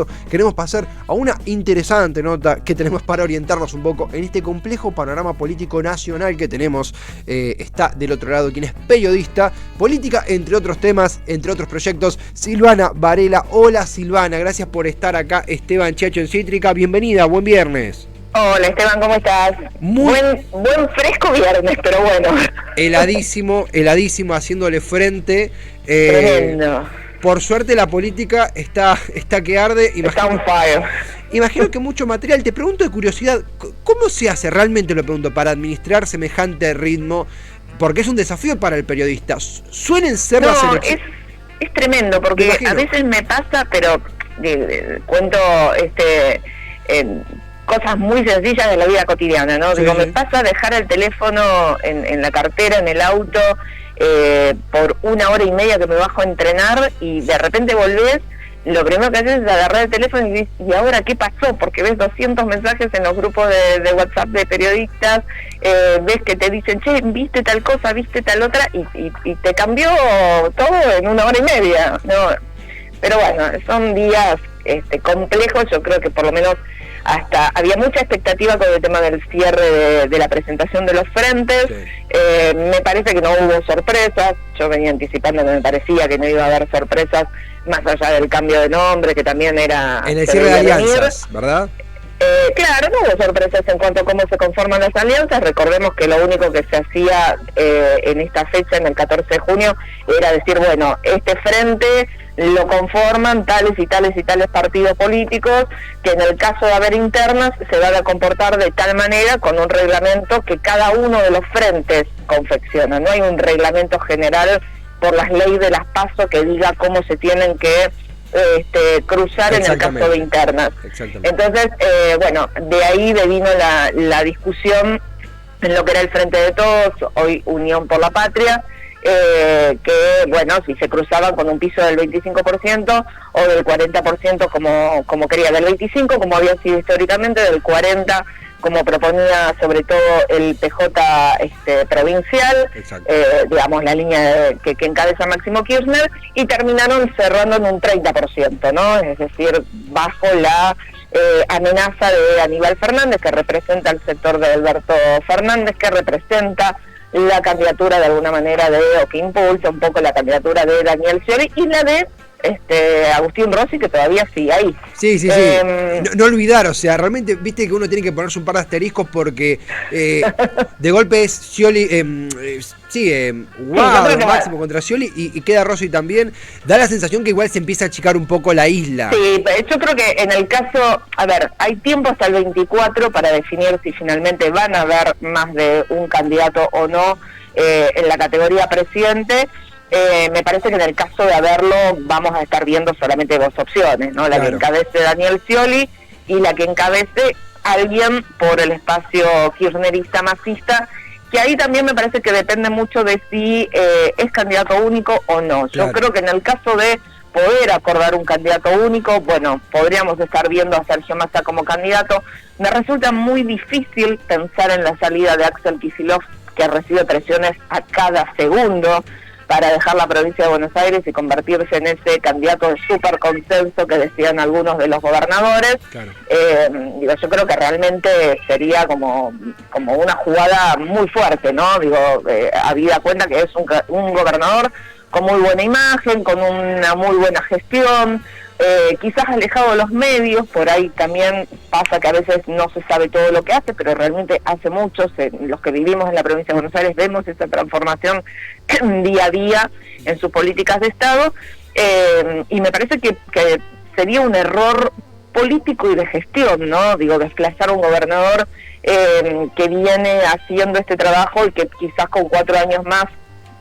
eso queremos pasar a una interesante nota que tenemos para orientarnos un poco en este complejo panorama político nacional que tenemos. Está del otro lado quien es periodista, política, entre otros temas, entre otros proyectos, Silvana Varela. Hola Silvana, gracias por estar acá. Esteban Chacho en Cítrica, bienvenida, buen viernes. Hola Esteban, ¿cómo estás? Buen fresco viernes, pero bueno. Heladísimo, haciéndole frente. Tremendo. Por suerte la política está que arde. Está on fire. Imagino que mucho material. Te pregunto de curiosidad, ¿cómo se hace, realmente lo pregunto, para administrar semejante ritmo? Porque es un desafío para el periodista. Suelen ser las elecciones. Es tremendo, porque a veces me pasa, pero cuento cosas muy sencillas de la vida cotidiana, ¿no? Sí, digo, me pasa dejar el teléfono en la cartera, en el auto, por 1 hora y media que me bajo a entrenar y de repente volvés, lo primero que haces es agarrar el teléfono y dices, ¿y ahora qué pasó? Porque ves 200 mensajes en los grupos de WhatsApp de periodistas, ves que te dicen, che, viste tal cosa, viste tal otra, y te cambió todo en 1 hora y media, ¿no? Pero bueno, son días complejos. Yo creo que por lo menos hasta había mucha expectativa con el tema del cierre de la presentación de los frentes. Sí. Me parece que no hubo sorpresas. Yo venía anticipando que me parecía que no iba a haber sorpresas más allá del cambio de nombre, que también era en el cierre de alianzas, ¿verdad? Claro, no hubo sorpresas en cuanto a cómo se conforman las alianzas. Recordemos que lo único que se hacía en esta fecha, en el 14 de junio, era decir, bueno, este frente lo conforman tales y tales y tales partidos políticos, que en el caso de haber internas se van a comportar de tal manera con un reglamento que cada uno de los frentes confecciona. No hay un reglamento general por las leyes de las PASO que diga cómo se tienen que cruzar en el caso de internas. Entonces, bueno, de ahí devino la discusión en lo que era el Frente de Todos, hoy Unión por la Patria, que, bueno, si se cruzaban con un piso del 25% o del 40% como quería, del 25% como había sido históricamente, del 40% como proponía sobre todo el PJ provincial, digamos la línea que encabeza Máximo Kirchner, y terminaron cerrando en un 30%, ¿no? Es decir, bajo la amenaza de Aníbal Fernández, que representa el sector de Alberto Fernández, que representa la candidatura de alguna manera o que impulsa un poco la candidatura de Daniel Scioli y la de Agustín Rossi, que todavía sigue ahí. Sí. No olvidar, o sea, realmente, viste que uno tiene que ponerse un par de asteriscos porque de golpe es Scioli, Máximo contra Scioli y queda Rossi también. Da la sensación que igual se empieza a achicar un poco la isla. Sí, yo creo que en el caso, a ver, hay tiempo hasta el 24 para definir si finalmente van a haber más de un candidato o no en la categoría presidente. Me parece que en el caso de haberlo vamos a estar viendo solamente 2 opciones, ¿no? La que encabece Daniel Scioli y la que encabece alguien por el espacio kirchnerista masista, que ahí también me parece que depende mucho de si es candidato único o no. Yo creo que en el caso de poder acordar un candidato único, bueno, podríamos estar viendo a Sergio Massa como candidato. Me resulta muy difícil pensar en la salida de Axel Kicillof, que recibe presiones a cada segundo para dejar la provincia de Buenos Aires y convertirse en ese candidato de super consenso que decían algunos de los gobernadores. Yo creo que realmente sería como una jugada muy fuerte, ¿no? Habida cuenta que es un gobernador con muy buena imagen, con una muy buena gestión, quizás alejado de los medios. Por ahí también pasa que a veces no se sabe todo lo que hace, pero realmente hace mucho. Los que vivimos en la provincia de Buenos Aires vemos esa transformación día a día en sus políticas de Estado, y me parece que sería un error político y de gestión, ¿no? Desplazar a un gobernador que viene haciendo este trabajo y que quizás con 4 años más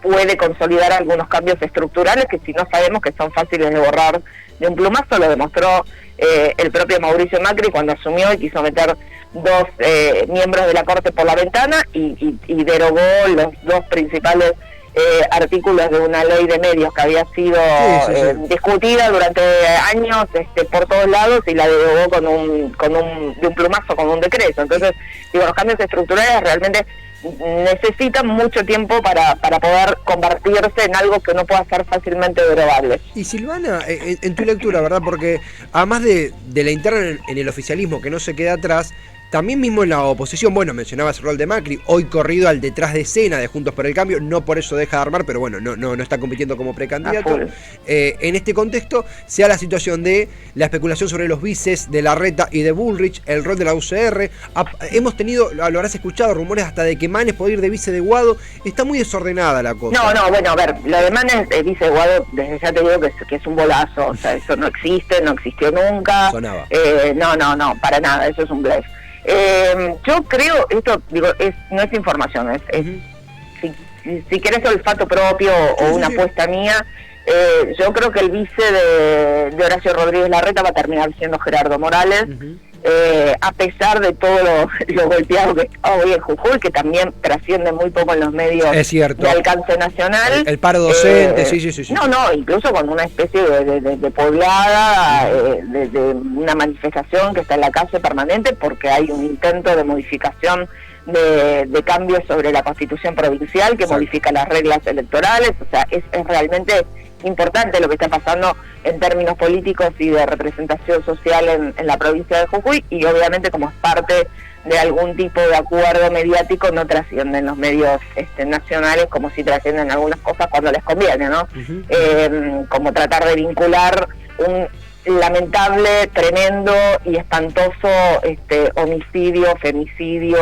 puede consolidar algunos cambios estructurales que si no sabemos que son fáciles de borrar de un plumazo. Lo demostró el propio Mauricio Macri cuando asumió y quiso meter 2 miembros de la Corte por la ventana y derogó los 2 principales artículos de una ley de medios que había sido discutida durante años por todos lados, y la derogó de un plumazo, con un decreto. Entonces, los cambios estructurales realmente necesitan mucho tiempo para poder convertirse en algo que no pueda ser fácilmente derogable. Y Silvana, en tu lectura, ¿verdad? Porque además de la interna en el oficialismo que no se queda atrás, también mismo en la oposición, bueno, mencionabas el rol de Macri, hoy corrido al detrás de escena de Juntos por el Cambio, no por eso deja de armar, pero bueno, no está compitiendo como precandidato. En este contexto se da la situación de la especulación sobre los vices de Larreta y de Bullrich, el rol de la UCR. Hemos tenido, lo habrás escuchado, rumores hasta de que Manes puede ir de vice de Guado. Está muy desordenada la cosa. No, bueno, a ver, lo de Manes, vice de Guado, desde ya te digo que es un bolazo, o sea, eso no existe, no existió nunca. Sonaba. No, para nada, eso es un blef. Yo creo, esto digo, no es información, si querés olfato propio o una apuesta mía, yo creo que el vice de Horacio Rodríguez Larreta va a terminar siendo Gerardo Morales, a pesar de todo lo golpeado que está hoy en Jujuy, que también trasciende muy poco en los medios de alcance nacional. El paro docente, sí. No, incluso con una especie de poblada, de una manifestación que está en la calle permanente, porque hay un intento de modificación de cambios sobre la Constitución provincial que modifica las reglas electorales. O sea, es realmente importante lo que está pasando en términos políticos y de representación social en la provincia de Jujuy, y obviamente como es parte de algún tipo de acuerdo mediático no trascienden los medios nacionales como si trascienden algunas cosas cuando les conviene, ¿no? Como tratar de vincular un lamentable, tremendo y espantoso homicidio, femicidio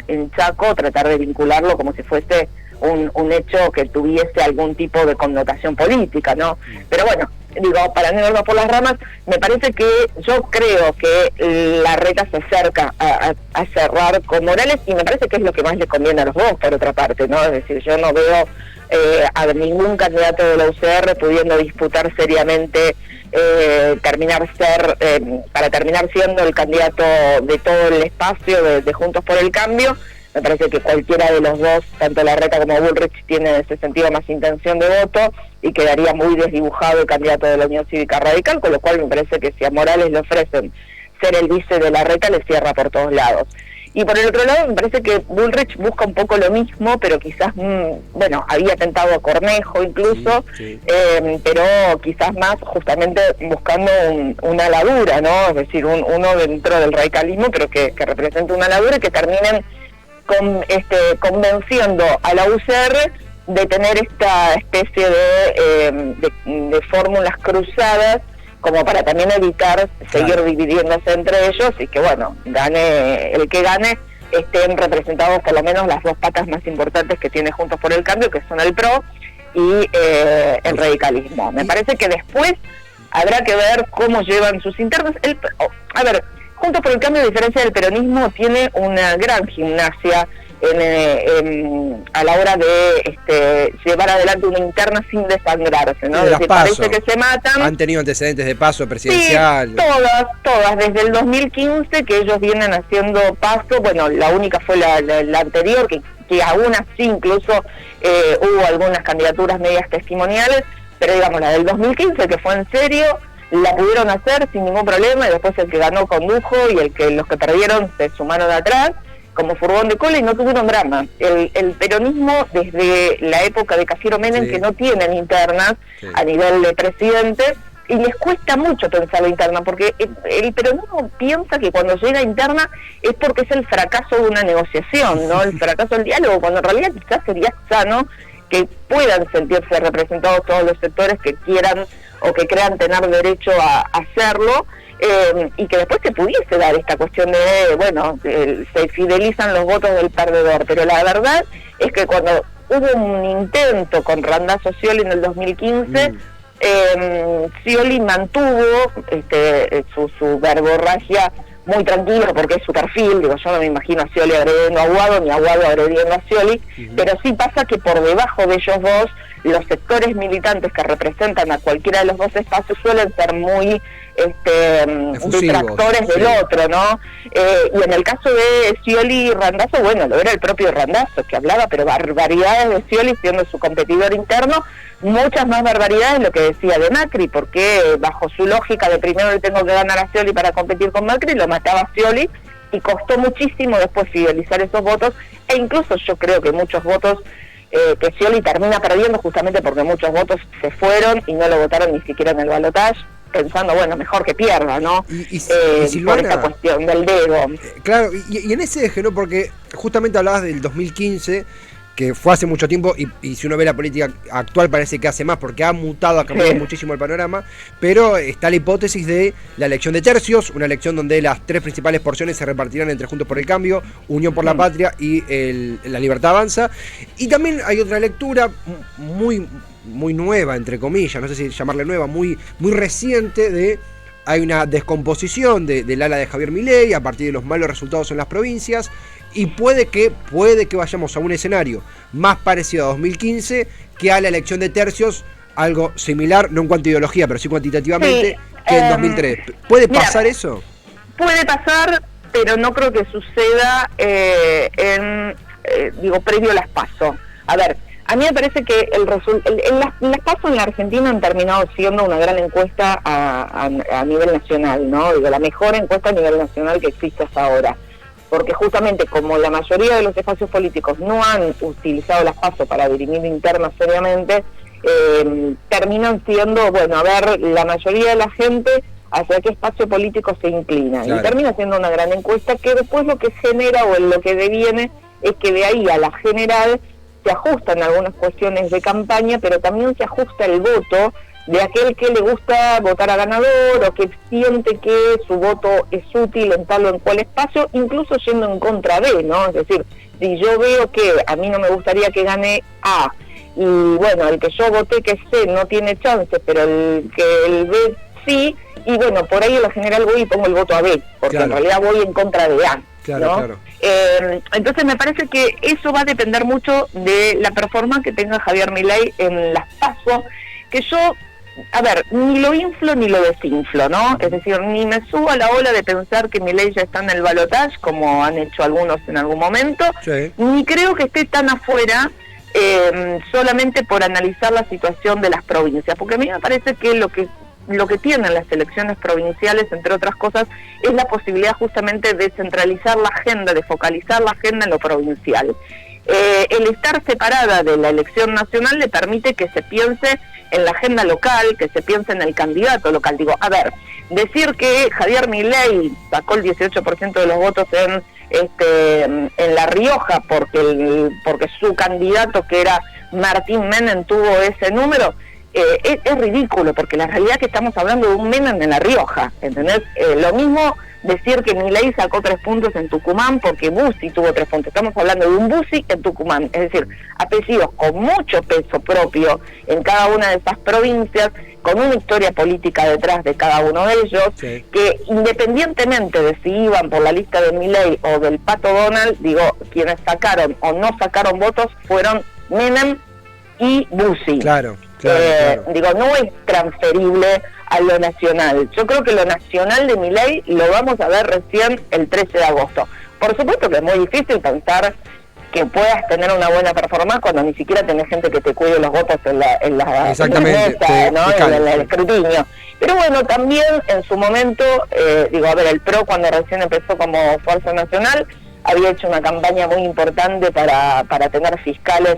en Chaco, tratar de vincularlo como si fuese un hecho que tuviese algún tipo de connotación política, ¿no? Pero bueno, digo, para no irnos por las ramas, me parece que yo creo que Larreta se acerca a cerrar con Morales, y me parece que es lo que más le conviene a los dos, por otra parte, ¿no? Es decir, yo no veo a ningún candidato de la UCR pudiendo disputar seriamente para terminar siendo el candidato de todo el espacio de Juntos por el Cambio. Me parece que cualquiera de los dos, tanto Larreta como Bullrich, tiene en ese sentido más intención de voto y quedaría muy desdibujado el candidato de la Unión Cívica Radical, con lo cual me parece que si a Morales le ofrecen ser el vice de Larreta, le cierra por todos lados. Y por el otro lado, me parece que Bullrich busca un poco lo mismo, pero quizás, había tentado a Cornejo incluso, pero quizás más justamente buscando una aladura, ¿no? Es decir, uno dentro del radicalismo, pero que represente una aladura y que terminen convenciendo a la UCR de tener esta especie de fórmulas cruzadas como para también evitar seguir dividiéndose entre ellos, y que gane el que gane, estén representados por lo menos las dos patas más importantes que tiene Juntos por el Cambio, que son el PRO y el radicalismo. Me parece que después habrá que ver cómo llevan sus internas. Juntos por el Cambio, a diferencia del peronismo, tiene una gran gimnasia a la hora de llevar adelante una interna sin desangrarse, ¿no? Parece que se matan. Han tenido antecedentes de paso presidencial. Sí, todas, desde el 2015 que ellos vienen haciendo paso. Bueno, la única fue la anterior, que aún así incluso hubo algunas candidaturas medias testimoniales, pero digamos, la del 2015, que fue en serio, la pudieron hacer sin ningún problema, y después el que ganó condujo, y los que perdieron se sumaron de atrás como furgón de cola y no tuvieron drama. El peronismo, desde la época de Cafiero Menem, que no tienen internas a nivel de presidente, y les cuesta mucho pensar la interna, porque el peronismo piensa que cuando llega a interna es porque es el fracaso de una negociación, ¿no? El fracaso del diálogo, cuando en realidad quizás sería sano que puedan sentirse representados todos los sectores que quieran o que crean tener derecho a hacerlo, y que después se pudiese dar esta cuestión de, se fidelizan los votos del perdedor. Pero la verdad es que cuando hubo un intento con Randazzo Scioli en el 2015, Scioli mantuvo su verborragia muy tranquilo, porque es su perfil. Digo, yo no me imagino a Scioli agrediendo a Aguado, ni a Aguado agrediendo a Scioli, pero sí pasa que por debajo de ellos dos, los sectores militantes que representan a cualquiera de los dos espacios suelen ser muy detractores del otro, ¿no? Y en el caso de Scioli y Randazzo, lo era el propio Randazzo, que hablaba, pero barbaridades de Scioli siendo su competidor interno, muchas más barbaridades de lo que decía de Macri, porque bajo su lógica de primero le tengo que ganar a Scioli para competir con Macri, lo mataba a Scioli, y costó muchísimo después fidelizar esos votos, e incluso yo creo que muchos votos que Scioli termina perdiendo justamente porque muchos votos se fueron y no lo votaron ni siquiera en el balotaje, pensando, bueno, mejor que pierda, ¿no? Y Silvana, por esta cuestión del dedo. Claro, y en ese eje, ¿no? Porque justamente hablabas del 2015, que fue hace mucho tiempo, y si uno ve la política actual parece que hace más, porque ha mutado, ha cambiado muchísimo el panorama, pero está la hipótesis de la elección de tercios, una elección donde las tres principales porciones se repartirán entre Juntos por el Cambio, Unión por la Patria y La Libertad Avanza. Y también hay otra lectura muy nueva, entre comillas, no sé si llamarle nueva, muy reciente, de hay una descomposición del ala de Javier Milei a partir de los malos resultados en las provincias, y puede que vayamos a un escenario más parecido a 2015 que a la elección de tercios, algo similar, no en cuanto a ideología, pero sí cuantitativamente, que en 2003. ¿Puede pasar eso? Puede pasar, pero no creo que suceda previo a las PASO. A ver, a mí me parece que las PASO en la Argentina han terminado siendo una gran encuesta a nivel nacional, ¿no? Digo, la mejor encuesta a nivel nacional que existe hasta ahora. Porque justamente como la mayoría de los espacios políticos no han utilizado las PASO para dirimir internas seriamente, terminan siendo, bueno, a ver, la mayoría de la gente hacia qué espacio político se inclina. Claro. Y termina siendo una gran encuesta que después lo que genera o en lo que deviene es que de ahí a la general se ajustan algunas cuestiones de campaña, pero también se ajusta el voto de aquel que le gusta votar a ganador o que siente que su voto es útil en tal o en cual espacio, incluso yendo en contra de, ¿no? Es decir, si yo veo que a mí no me gustaría que gane A, y bueno, el que yo voté que C no tiene chance, pero el B sí, y bueno, por ahí en la general voy y pongo el voto a B, porque en realidad voy en contra de A, ¿no? Entonces me parece que eso va a depender mucho de la performance que tenga Javier Milei en las PASO, que yo, a ver, ni lo inflo ni lo desinflo, ¿no? Es decir, ni me subo a la ola de pensar que Milei ya está en el balotaje, como han hecho algunos en algún momento, ni creo que esté tan afuera solamente por analizar la situación de las provincias, porque a mí me parece que lo que tienen las elecciones provinciales, entre otras cosas, es la posibilidad justamente de centralizar la agenda, de focalizar la agenda en lo provincial. El estar separada de la elección nacional le permite que se piense en la agenda local, que se piense en el candidato local. Digo, a ver, decir que Javier Milei sacó el 18% de los votos en La Rioja porque su candidato, que era Martín Menem, tuvo ese número, es ridículo, porque la realidad es que estamos hablando de un Menem en La Rioja, ¿entendés? Lo mismo decir que Milei sacó 3 puntos en Tucumán porque Bussi tuvo 3 puntos. Estamos hablando de un Bussi en Tucumán, es decir, apellidos con mucho peso propio en cada una de esas provincias, con una historia política detrás de cada uno de ellos, que independientemente de si iban por la lista de Milei o del Pato Donald, digo, quienes sacaron o no sacaron votos fueron Menem y Bussi. Claro. Digo, no es transferible a lo nacional. Yo creo que lo nacional de Milei lo vamos a ver recién el 13 de agosto. Por supuesto que es muy difícil pensar que puedas tener una buena performance cuando ni siquiera tenés gente que te cuide los votos en la mesa, ¿no? En el escrutinio. Pero bueno, también en su momento, a ver, el PRO cuando recién empezó como Fuerza Nacional había hecho una campaña muy importante para tener fiscales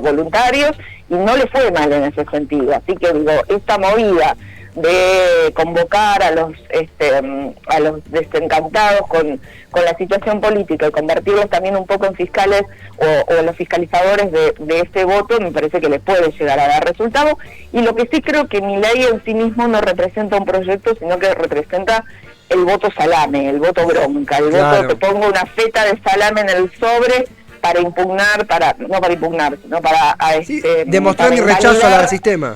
voluntarios y no le fue mal en ese sentido. Así que digo, esta movida de convocar a los desencantados con la situación política y convertirlos también un poco en fiscales o los fiscalizadores de ese voto, me parece que les puede llegar a dar resultado. Y lo que sí creo que Milei en sí mismo no representa un proyecto, sino que representa el voto salame, el voto bronca, el voto que pongo una feta de salame en el sobre para impugnar, sino para demostrar mi rechazo al sistema.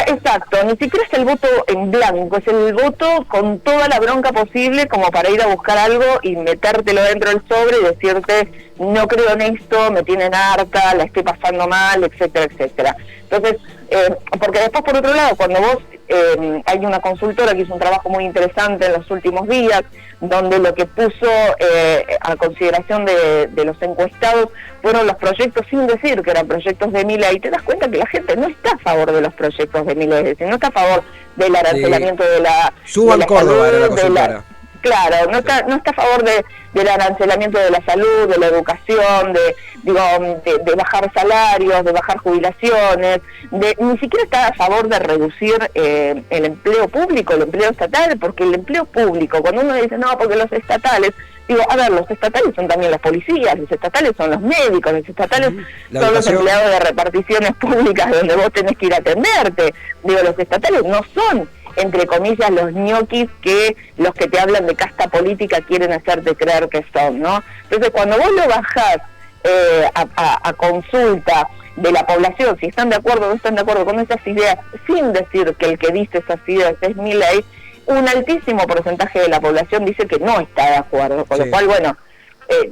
Exacto, ni siquiera es el voto en blanco, es el voto con toda la bronca posible como para ir a buscar algo y metértelo dentro del sobre y decirte, no creo en esto, me tienen harta, la estoy pasando mal, etcétera, etcétera. Entonces, porque después por otro lado, cuando vos, hay una consultora que hizo un trabajo muy interesante en los últimos días, donde lo que puso a consideración de los encuestados fueron los proyectos, sin decir que eran proyectos de Milei, y te das cuenta que la gente no está a favor de los proyectos de Milei, es decir, no está a favor del arancelamiento de la... Suban Córdoba era la consultora. Claro, no está a favor del arancelamiento de la salud, de la educación, de bajar salarios, de bajar jubilaciones, ni siquiera está a favor de reducir el empleo público, el empleo estatal, porque el empleo público, cuando uno dice, no, porque los estatales, a ver, los estatales son también los policías, los estatales son los médicos, los estatales son los empleados de reparticiones públicas donde vos tenés que ir a atenderte. Los estatales no son, entre comillas, los ñoquis que los que te hablan de casta política quieren hacerte creer que son, ¿no? Entonces, cuando vos lo bajás a consulta de la población, si están de acuerdo o no están de acuerdo con esas ideas, sin decir que el que dice esas ideas es Milei, un altísimo porcentaje de la población dice que no está de acuerdo, con lo cual, bueno,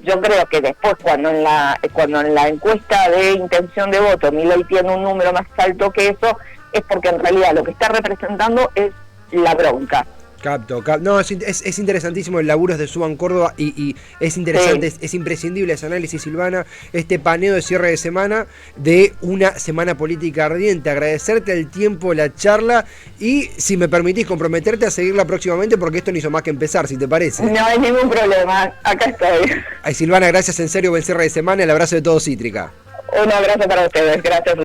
yo creo que después cuando en la encuesta de intención de voto Milei tiene un número más alto que eso, es porque en realidad lo que está representando es la bronca. Capto. No, es interesantísimo el laburo de Suban Córdoba y es interesante, es imprescindible ese análisis, Silvana, este paneo de cierre de semana de una semana política ardiente. Agradecerte el tiempo, la charla y, si me permitís, comprometerte a seguirla próximamente porque esto no hizo más que empezar, si te parece. No hay ningún problema, acá estoy. Ay, Silvana, gracias en serio, buen cierre de semana, el abrazo de todo Cítrica. Un abrazo para ustedes, gracias.